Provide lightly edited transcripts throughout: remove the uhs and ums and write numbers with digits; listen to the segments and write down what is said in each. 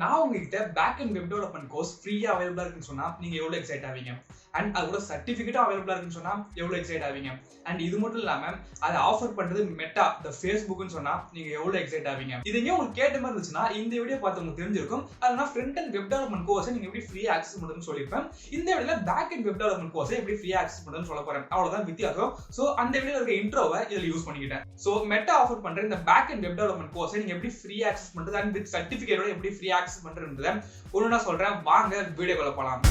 நான் உங்ககிட்ட backend web development course ஃப்ரீயா அவைலபிளா இருக்குன்னு சொன்னா நீங்க எவ்வளவு எக்ஸைட் ஆவீங்க? அண்ட் அதோட சர்டிபிகேட்டும் அவைலபிளா இருக்குன்னு சொன்னா எவ்வளவு எக்ஸைட் ஆவீங்க? அண்ட் இது மட்டும் இல்லாம அதை ஆஃபர் பண்றது மெட்டா ஃபேஸ்புக்னு சொன்னா நீங்க எவ்வளவு எக்ஸைட் ஆவீங்க? இது எங்க உங்களுக்கு கேட்ட மாதிரி இருந்துச்சுன்னா இந்த வீடியோ பார்த்து உங்களுக்கு தெரிஞ்சிருக்கும். அதனால front and web development course நீங்க எப்படி ஃப்ரீயா ஆக்சஸ் பண்றதுன்னு சொல்லிருப்பேன். இந்த வீடியோல back and web development course எப்படி ஃப்ரீயா ஆக்சஸ் பண்றதுன்னு சொல்ல போறேன். அவ்வளவுதான் வித்தியாசம். சோ அந்த வீடியோல இருக்க இன்ட்ரோவை இதுல யூஸ் பண்ணிக்கிட்டேன். சோ மெட்டா ஆஃபர் பண்ற இந்த back and web development course நீங்க எப்படி ஃப்ரீயா ஆக்சஸ் பண்றது அண்ட் வித் சர்டிபிகேட்டோட எப்படி ஃப்ரீயா ஆக்சஸ் பண்றதுன்றத ஒண்ணா சொல்றேன். வாங்க வீடியோக்குள்ள போலாம்.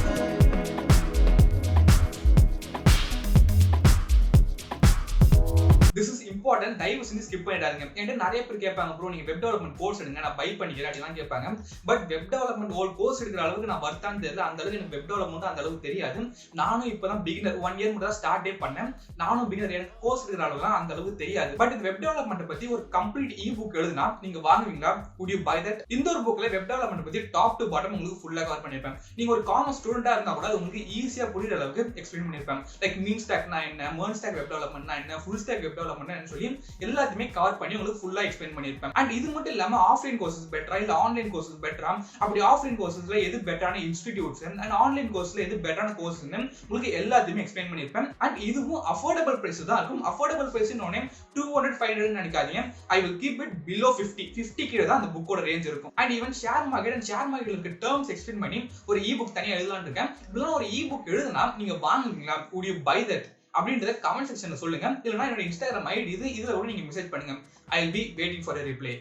This is important. தயவு செஞ்சு ஸ்கிப் பண்ணிடாதீங்க. என்கிட்ட நிறைய பேர் கேட்பாங்க, ப்ரோ நீங்க வெப் டெவலப்மெண்ட் கோர்ஸ் எடுங்க, நான் பை பண்ணிக்கிறேன் அப்படிலாம் கேட்பாங்க. But web development whole course எடுக்கிற அளவுக்கு நான் வர்த்தான்னு தெரியல. அந்த அளவுக்கு எனக்கு வெப் டெவலப்மெண்ட் அந்த அளவுக்கு தெரியாது. நானும் இப்பதான் பிகினர், 1 இயர் மட்டும் தான் ஸ்டார்டே பண்ணேன். நானும் பிகினர், எனக்கு கோர்ஸ் எடுக்கிற அளவுலாம் அந்த அளவுக்கு தெரியாது. பட் இந்த வெப் டெவலப்மெண்ட் பத்தி ஒரு கம்ப்ளீட் இ புக் எழுதுனா நீங்க வாங்குவீங்களா? would you buy that? இந்த ஒரு புக்ல வெப் டெவலப்மெண்ட் பத்தி டாப் டு பாட்டம் உங்களுக்கு ஃபுல்லா கவர் பண்ணிருப்பேன். நீங்க ஒரு காமர்ஸ் ஸ்டூடெண்டா இருந்தா கூட அது உங்களுக்கு ஈஸியா புரியுற அளவுக்கு எக்ஸ்பிளைன் பண்ணிருப்பேன். லைக் மீன் ஸ்டாக்னா என்ன, மெர்ன் ஸ்டாக் வெப் டெவலப்மெண்ட்னா என்ன, ஃபுல் ஸ்டாக் வெப் டெவலப்மெண்ட்னா சொல்லி எல்லாத்தையுமே கவர் பண்ணி உங்களுக்கு ஃபுல்லா எக்ஸ்பிளைன் பண்ணிருப்பேன். அண்ட் இது மட்டும் இல்லாம ஆஃப்லைன் கோர்சஸ் பெட்டரா இல்ல ஆன்லைன் கோர்சஸ் பெட்டரா, அப்படி ஆஃப்லைன் கோர்சஸ்ல எது பெட்டரான இன்ஸ்டிடியூட்ஸ் அண்ட் ஆன்லைன் கோர்ஸ்ல எது பெட்டரான கோர்ஸ்னு உங்களுக்கு எல்லாத்தையுமே எக்ஸ்பிளைன் பண்ணிருப்பேன். அண்ட் இதுவும் அஃபோர்டபிள் பிரைஸ் தான் இருக்கும். அஃபோர்டபிள் பிரைஸ் இன்னொன்னே 200-500 நினைக்காதீங்க. I will keep it below 50 கீழ தான் அந்த புக்கோட ரேஞ்ச் இருக்கும். அண்ட் ஈவன் ஷேர் மார்க்கெட்ல இருக்க டேர்ம்ஸ் எக்ஸ்பிளைன் பண்ணி ஒரு இ புக் தனியா எழுதலாம்னு இருக்கேன். இதெல்லாம் ஒரு இ புக் எழுதுனா நீங்க வாங்குவீங்களா? would you buy that அப்படின்றத கமெண்ட் செக்ஷன்ல சொல்லுங்க. இல்லனா என்னோட இன்ஸ்டாகிராம் ஐடி இதுல கூட நீங்க மெசேஜ் பண்ணுங்க. I will be waiting for a reply.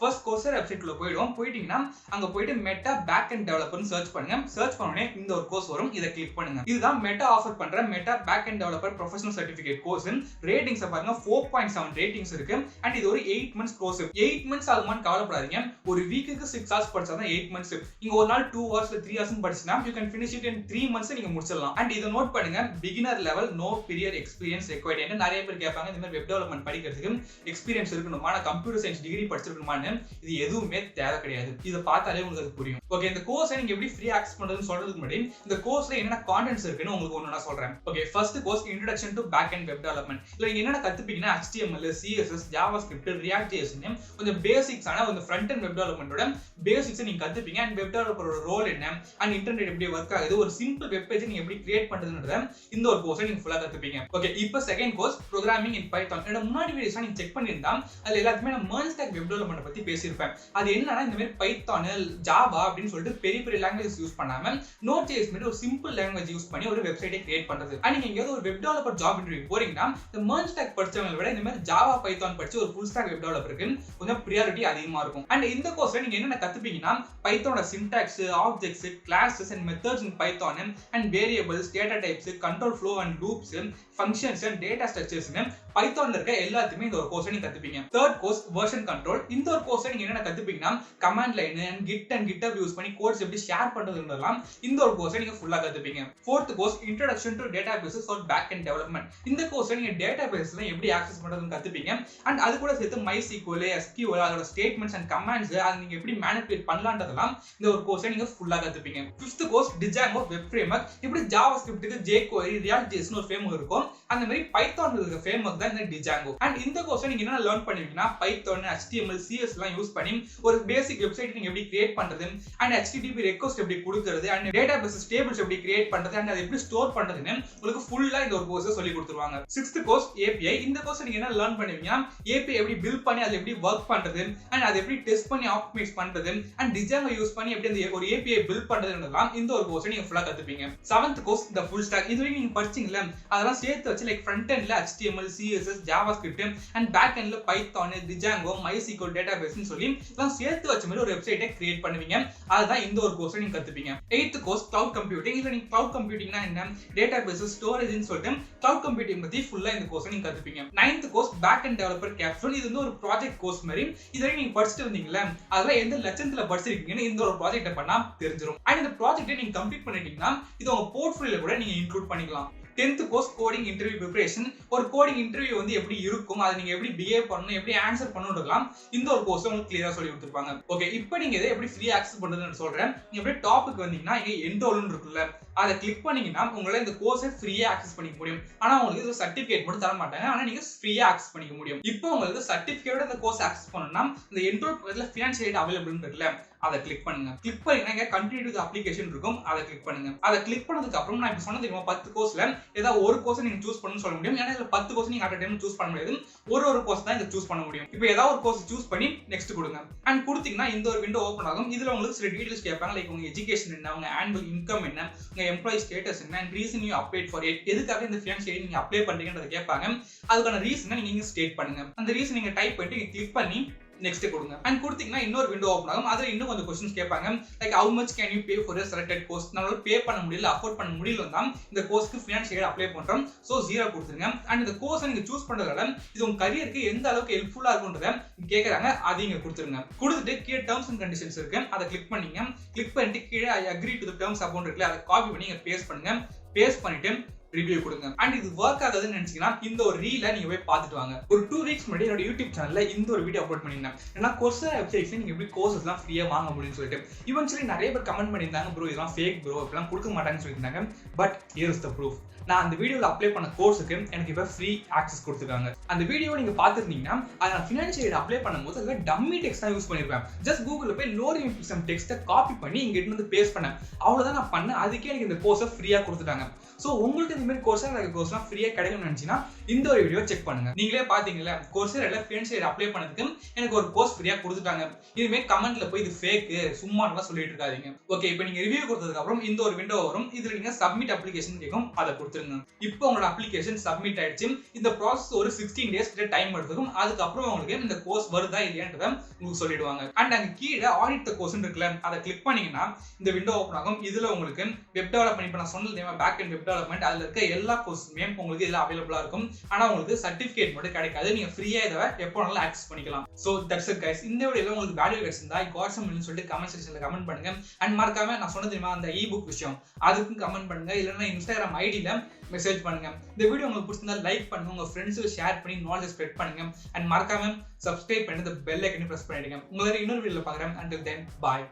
First Coursera வெப்சைட்ல போயிட்டீங்கன்னா அங்க போயிட்டு மெட்டா பேக்கெண்ட் டெவலப்பர்னு சர்ச் பண்ணுங்க. சர்ச் பண்ணனே இந்த ஒரு கோர்ஸ் வரும். இத கிளிக் பண்ணுங்க. இதுதான் மெட்டா ஆஃபர் பண்ற meta backend developer professional certificate course. Ratings பாருங்க 4.7 ரேட்டிங்ஸ் இருக்கு. அண்ட் இது ஒரு 8 months கோர்ஸ். 8 months ஆகுமான்னு கவலைப்படாதீங்க. ஒரு வீக்குக்கு 6 hours படிச்சாதான் 8 months. நீங்க ஒரு நாள் 2 hours 3 hours படிச்சீங்கன்னா you can finish it in 3 months நீங்க முடிச்சிடலாம். அண்ட் இத நோட் பண்ணுங்க, beginner level, no period experience required. என்ன நிறைய பேர் கேட்பாங்க, இந்த மாதிரி வெப் டெவலப்மெண்ட் படிக்கிறதுக்கு எக்ஸ்பீரியன்ஸ் இருக்கணுமா, நான் கம்ப்யூட்டர் சயின்ஸ் டிகிரி படிச்சிருக்கணுமா? இது எதுவுமே தேவை கிடையாது. இத பார்த்தாலே உங்களுக்கு அது புரியும். ஓகே, இந்த கோர்ஸை நீங்க எப்படி ஃப்ரீ ஆக்சஸ் பண்றதுன்னு சொல்றதுக்கு முன்னாடி இந்த கோர்ஸ்ல என்னென்ன கான்டென்ட்ஸ் இருக்குன்னு உங்களுக்கு ஒண்ணு நான் சொல்றேன். Okay, first course introduction to backend web development. இதுல நீங்க என்னென்ன கத்துப்பீங்கன்னா HTML, CSS, JavaScript, React.js கொஞ்சம் பேசிக்ஸான ஒரு ஃப்ரண்ட் அண்ட் வெப் டெவலப்மெண்டோட பேசிக்ஸ் நீங்க கத்துப்பீங்க. அண்ட் வெப் டெவலப்பரோட ரோல் என்ன, அண்ட் இன்டர்நெட் எப்படி ஒர்க் ஆகுது, ஒரு சிம்பிள் வெப் பேஜ் நீங்க எப்படி கிரியேட் பண்றதுன்றத இந்த ஒரு கோர்ஸை நீங்க ஃபுல்லா கத்துப்பீங்க. ஓகே, இப்போ செகண்ட் கோர்ஸ் ப்ரோகிராமிங் இன் பைத்தான். என்னோட முன்னாடி வீடியோஸ் நீங்க செக் பண்ணிருந்தா அதுல எல்லாத்துமே நான் மெர்ன் ஸ்டாக் வெப் டெவலப்மெண்ட் பத்தி பேசியிருப்பேன். அது என்னன்னா இந்த மாதிரி பைத்தான், ஜாவா அப்படின்னு சொல்லிட்டு பெரிய பெரிய லாங்குவேஜஸ் யூஸ் பண்ணாம Node.js மாதிரி ஒரு சிம்பிள் லாங்குவேஜ் யூஸ் பண்ணி ஒரு வெப்சைட்டை கிரியேட் பண்றது. அண்ட் நீங்க எங்கேயாவது ஒரு வெப் டெவலப்பர் ஜாப் இன்டர்வியூ போறீங்கன்னா இந்த மெர்ன் ஸ்டாக் படிச்சவங்களை விட இந்த மாதிரி ஜாவா பைத்தான் படிச்சு ஒரு ஃபுல் ஸ்டாக் வெப் டெவலப்பருக்கு கொஞ்சம் ப்ரியாரிட்டி அதிகமா இருக்கும். அண்ட் இந்த கோர்ஸ்ல நீங்க என்னென்ன கத்துப்பீங்கன்னா பைத்தானோட syntax, objects, classes and methods in Python, and variables, data types, control flow and loops, functions and data structures பைத்தான்ல இருக்க எல்லாத்தையுமே இந்த ஒரு கோர்ஸை நீங்க கத்துப்பீங்க. Third course version control. இந்த ஒரு கோர்ஸ்ல நீங்க என்னென்ன கத்துப்பீங்கன்னா command line and git and GitHub use பண்ணி கோட்ஸ் எப்படி ஷேர் பண்றதுன்றதெல்லாம் இந்த ஒரு கோர்ஸை நீங்க ஃபுல்லா கத்துப்பீங்க. Fourth course introduction to databases for backend development. இந்த கோர்ஸ்ல நீங்க டேட்டாபேஸ்ல எப்படி ஆக்சஸ் பண்றதுன்னு கத்துப்பீங்க. அண்ட் அது கூட சேர்த்து MySQL, SQL, அதோட ஸ்டேட்மெண்ட்ஸ் அண்ட் கமாண்ட்ஸ் அதை நீங்க எப்படி மேனிபுலேட் பண்ணலாம்ன்றதெல்லாம் இந்த ஒரு கோர்ஸை நீங்க ஃபுல்லா கத்துப்பீங்க. Fifth course django web framework. இப்படி JavaScriptக்கு jQuery, React.js ஒரு ஃப்ரேம்வொர்க் இருக்கும். அந்த மாதிரி பைத்தான்ல இருக்க ஃப்ரேம்வொர்க் தான் இந்த django. அண்ட் இந்த கோர்ஸ்ல நீங்க என்ன லேர்ன் பண்ணுவீங்கன்னா பைத்தான், HTML, CSS எல்லாம் யூஸ் பண்ணி ஒரு பேசிக் வெப்சைட் நீங்க எப்படி கிரியேட் பண்றது, அண்ட் HTTP ரெக்வெஸ்ட் எப்படி கொடுக்கிறது, அண்ட் டேட்டாபேஸ் டேபிள்ஸ் எப்படி கிரியேட் பண்றது, அண்ட் அதை எப்படி ஸ்டோர் பண்றதுன்னு உங்களுக்கு ஃபுல்லா இந்த ஒரு கோர்ஸை சொல்லி கொடுத்துருவாங்க. Sixth course API. இந்த கோர்ஸ் நீங்க என்ன லேர்ன் பண்ணுவீங்கன்னா API எப்படி பில்ட் பண்ணி அதை எப்படி ஒர்க் பண்றது, அண்ட் அதை எப்படி டெஸ்ட் பண்ணி ஆப்டிமைஸ் பண்றது, அண்ட் django யூஸ் பண்ணி எப்படி அந்த ஒரு API பில்ட் பண்றதுன்றதெல்லாம் இந்த ஒரு கோர்ஸை நீங்க ஃபுல்லா கத்துப்பீங்க. Seventh course the full stack. இது வரைக்கும் நீங்க படிச்சீங்கல அதெல்லாம் சேர்த்து வச்சு லைக் ஃப்ரண்ட் எண்ட்ல HTML, CSS, JavaScript அண்ட் பேக் எண்ட்ல பைத்தான், django, MySQL டேட்டாபேஸ்னு சொல்லி எல்லாம் சேர்த்து வச்ச மாதிரி ஒரு வெப்சைட்டை கிரியேட் பண்ணுவீங்க. அதுதான் இந்த ஒரு கோர்ஸை நீங்க கத்துப்பீங்க. Eighth course cloud computing. இதுல நீங்க கிளவுட் கம்ப்யூட்டிங்னா என்ன, டேட்டாபேஸ், ஸ்டோரேஜ்னு சொல்லிட்டு கிளவுட் கம்ப்யூட்டிங் பத்தி ஃபுல்லா இந்த கோர்ஸை நீங்க கத்துப்பீங்க. Ninth course backend developer capsule. இது வந்து ஒரு ப்ராஜெக்ட் கோர்ஸ் மாதிரி. இதுவரை நீங்க படிச்சுட்டு வந்தீங்கல அதெல்லாம் எந்த லட்சத்துல படிச்சிருக்கீங்கன்னு இந்த ஒரு ப்ராஜெக்ட்டை பண்ணா தெரிஞ்சிடும். அண்ட் இந்த ப்ராஜெக்ட்டை நீங்க கம்ப்ளீட் பண்ணிட்டீங்கன்னா இது உங்க போர்ட்ஃபோலியோல கூட நீங்க இன்க்ளூட் பண்ணிக்கலாம். 10th course coding interview preparation. ஒரு கோடிங் இன்டர்வியூ வந்து எப்படி இருக்கும், அதை நீங்க எப்படி பிஹேவ் பண்ணணும், எப்படி ஆன்சர் பண்ணணும்ன்றதெல்லாம் இந்த ஒரு கோர்ஸ் உங்களுக்கு கிளியரா சொல்லி கொடுத்துருப்பாங்க. ஓகே, இப்போ நீங்க இதை எப்படி ஃப்ரீ ஆக்சஸ் பண்றதுன்னு சொல்றேன். நீங்க அப்படியே டாபிக் வந்தீங்கன்னா இங்க என்ரோல்னு இருக்குல்ல, அதை கிளிக் பண்ணீங்கன்னா உங்களால இந்த கோர்ஸை ஃப்ரீயா ஆக்சஸ் பண்ணிக்க முடியும். ஆனா உங்களுக்கு இது சர்டிபிகேட் மட்டும் தர மாட்டாங்க. ஆனா நீங்க ஃப்ரீயா ஆக்சஸ் பண்ணிக்க முடியும். இப்போ உங்களுக்கு சர்டிபிகேட்டோட இந்த கோர்ஸ் ஆக்சஸ் பண்ணணும்னா இந்த என்ரோல் பக்கத்துல ஃபினான்ஷியல் எய்ட் அவைலபிள் இருக்குல்ல, அதை கிளிக் பண்ணுங்க. கிளிக் பண்ணீங்கன்னா கண்டினியூ டு அப்ளிகேஷன் இருக்கும், அதை கிளிக் பண்ணுங்க. அதை கிளிக் பண்ணதுக்கு அப்புறம் நான் இப்ப சொன்ன தெரியுமா 10 கோர்ஸ்ல ஏதாவது ஒரு கோர்ஸ் நீங்க சூஸ் பண்ணணும்னு சொல்ல முடியும். ஏன்னா இதுல 10 கோர்ஸ் நீங்க அட் டைம் சூஸ் பண்ண முடியாது. ஒரு கோர்ஸ் தான் இதை சூஸ் பண்ண முடியும். இப்போ ஏதாவது ஒரு கோர்ஸ் சூஸ் பண்ணி நெக்ஸ்ட் கொடுங்க. அண்ட் கொடுத்தீங்கன்னா இந்த ஒரு விண்டோ ஓப்பன் ஆகும். இதுல உங்களுக்கு சில டீடைல்ஸ் கேட்பாங்க. லைக் உங்க எஜுகேஷன் என்ன, உங்க ஆனுவல் இன்கம் என்ன, உங்க எம்ப்ளாயி ஸ்டேட்டஸ் என்ன, and reason you applied for it, எதுக்காக இந்த ஃபினான்ஸ் எய்ட் நீங்க அப்ளை பண்றீங்கன்றத கேட்பாங்க. அதுக்கான ரீசனை நீங்க ஸ்டேட் பண்ணுங்க. அந்த ரீசன் நீங்க டைப் பண்ணிட்டு நீங்க கிளிக் பண்ணி நெக்ஸ்ட் கொடுங்க. அண்ட் கொடுத்தீங்கன்னா இன்னொரு விண்டோ ஓப்பன் ஆகும். அதுல இன்னும் கொஞ்சம் क्वेश्चंस கேட்பாங்க. Like how much can you pay for a selected course, நம்மளால பே பண்ண முடியல, அஃபோர்ட் பண்ண முடியல தான் இந்த கோர்ஸ்க்கு ஃபினான்ஸ் எய்ட் அப்ளை பண்றோம். சோ 0 கொடுத்துருங்க. அண்ட் இந்த கோர்ஸை நீங்க சூஸ் பண்றதால இது உங்க கரியருக்கு எந்த அளவுக்கு ஹெல்ப்ஃபுல்லா இருக்கும்ன்றத கேக்குறாங்க. அதையும் இங்க கொடுத்துருங்க. கொடுத்துட்டு கீழே டர்ம்ஸ் அண்ட் கண்டிஷன்ஸ் இருக்கு, அதை கிளிக் பண்ணீங்க. கிளிக் பண்ணிட்டு கீழே I agree to the terms account இருக்குல்ல, அதை காப்பி பண்ணி இங்க பேஸ்ட் பண்ணுங்க. பேஸ்ட் பண்ணிட்டு ரிவ்யூ கொடுங்க. அண்ட் இது ஒர்க் ஆகுதுன்னு நினைச்சீங்கன்னா இந்த ஒரு ரீலை நீங்க போய் பார்த்துட்டு வாங்க. ஒரு 2 வீக்ஸ் முன்னாடி என்னோட யூடியூப் சேனல்ல இந்த ஒரு வீடியோ அப்லோட் பண்ணிருந்தேன். ஏன்னா Coursera வெப்சைட்ஸ்ல நீங்க எப்படி கோர்சஸ்லாம் ஃப்ரீயா வாங்க முடியும்னு சொல்லிட்டு இவென்ச்சுவலி நிறைய பேர் கமெண்ட் பண்ணியிருந்தாங்க, ப்ரோ இதெல்லாம் ஃபேக் ப்ரோ, இப்பெல்லாம் கொடுக்க மாட்டாங்கன்னு சொல்லியிருந்தாங்க. But here is the proof. நான் அந்த வீடியோல அப்ளை பண்ண கோர்ஸுக்கு எனக்கு இப்ப ஃப்ரீ ஆக்சஸ் கொடுத்துருக்காங்க. அந்த வீடியோ நீங்க பார்த்திருந்தீங்கன்னா அதை நான் ஃபினான்ஸ் எய்ட் அப்ளை பண்ணும்போது அதுல டம்மி டெக்ஸ்ட் தான் யூஸ் பண்ணிருப்பேன். ஜஸ்ட் கூகுள்ல போய் LUMPSUM டெக்ஸ்ட்டை காப்பி பண்ணி இங்க இருந்து பேஸ்ட் பண்ணேன். அவ்வளவுதான் நான் பண்ணேன். அதுக்கே எனக்கு இந்த கோர்ஸை ஃப்ரீயா கொடுத்துட்டாங்க. சோ உங்களுக்கு இந்த மாதிரி Coursera கோர்ஸ்லாம் ஃப்ரீயா கிடைக்கும்னு நினைச்சீங்கன்னா இந்த ஒரு வீடியோ செக் பண்ணுங்க. நீங்களே பாத்தீங்கல்ல Courseraல ஃபினான்ஸ் எய்ட் அப்ளை பண்ணதுக்கு எனக்கு ஒரு கோர்ஸ் ஃப்ரீயா கொடுத்துட்டாங்க. இதுமே கமெண்ட்ல போய் இது ஃபேக் சும்மாலாம் சொல்லிட்டு இருக்காதீங்க. ஓகே, இப்போ நீங்க ரிவ்யூ கொடுத்ததுக்கு அப்புறம் இந்த ஒரு விண்டோ வரும். இதுல நீங்க சப்மிட் அப்ளிகேஷன் கேட்கும், அதை கொடுத்துருங்க. இப்போ உங்களோட அப்ளிகேஷன் சப்மிட் ஆயிடுச்சு. இந்த ப்ராசஸ் ஒரு 16 டேஸ் கிட்ட டைம் எடுத்துக்கும். அதுக்கப்புறம் உங்களுக்கு இந்த கோர்ஸ் வருதா இல்லையான்றத உங்களுக்கு சொல்லிடுவாங்க. அண்ட் அங்க கீழே ஆடிட் தி கோர்ஸ் இருக்குல்ல, அதை கிளிக் பண்ணீங்கன்னா இந்த விண்டோ ஓப்பன் ஆகும். இதுல உங்களுக்கு வெப் டெவலப்மெண்ட், இப்போ நான் சொன்னது பேக்கெண்ட் வெப் டெவலப்மெண்ட், அதுல இருக்க எல்லா கோர்ஸுமே உங்களுக்கு இதுல அவைலபிளா இருக்கும். ஆனா உங்களுக்கு சர்டிபிகேட் மட்டும் கிடைக்காது. நீங்க ஃப்ரீயா இதை எப்போ வேணாலும் ஆக்சஸ் பண்ணிக்கலாம். So that's it guys. இந்த வீடியோல உங்களுக்கு வேல்யூ கிடைச்சிருந்தா காட்சம் சொல்லிட்டு கமெண்ட் செக்ஷன்ல கமெண்ட் பண்ணுங்க. அண்ட் மறக்காம நான் சொன்னது தெரியுமா அந்த இ-புக் விஷயம், அதுக்கும் கமெண்ட் பண்ணுங்க. இல்லைன்னா இன்ஸ்டாகிராம் ஐடியில மெசேஜ் பண்ணுங்க. இந்த வீடியோ உங்களுக்கு பிடிச்சிருந்தா லைக் பண்ணுங்க, உங்க ஃப்ரெண்ட்ஸுக்கு ஷேர் பண்ணி நாலேஜ் ஸ்ப்ரெட் பண்ணுங்க. அண்ட் மறக்காம சப்ஸ்கிரைப் பண்ணி பெல் ஐக்கனை பிரஸ் பண்ணிடுங்க. உங்களை இன்னொரு வீடியோல பார்க்குறேன். Until then, bye.